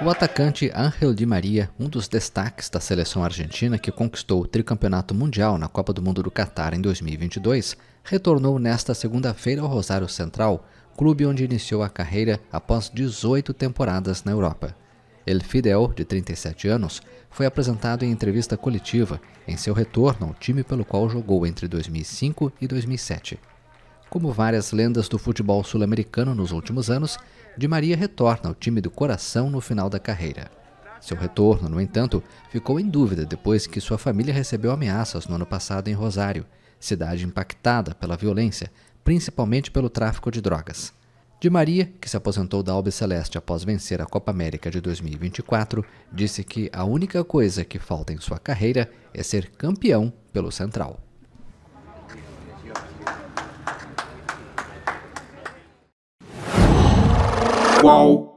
O atacante Ángel Di Maria, um dos destaques da seleção argentina que conquistou o tricampeonato mundial na Copa do Mundo do Catar em 2022, retornou nesta segunda-feira ao Rosário Central, clube onde iniciou a carreira após 18 temporadas na Europa. El Fidel, de 37 anos, foi apresentado em entrevista coletiva em seu retorno ao time pelo qual jogou entre 2005 e 2007. Como várias lendas do futebol sul-americano nos últimos anos, Di Maria retorna ao time do coração no final da carreira. Seu retorno, no entanto, ficou em dúvida depois que sua família recebeu ameaças no ano passado em Rosário, cidade impactada pela violência, principalmente pelo tráfico de drogas. Di Maria, que se aposentou da Albiceleste após vencer a Copa América de 2024, disse que a única coisa que falta em sua carreira é ser campeão pelo Central. Qual?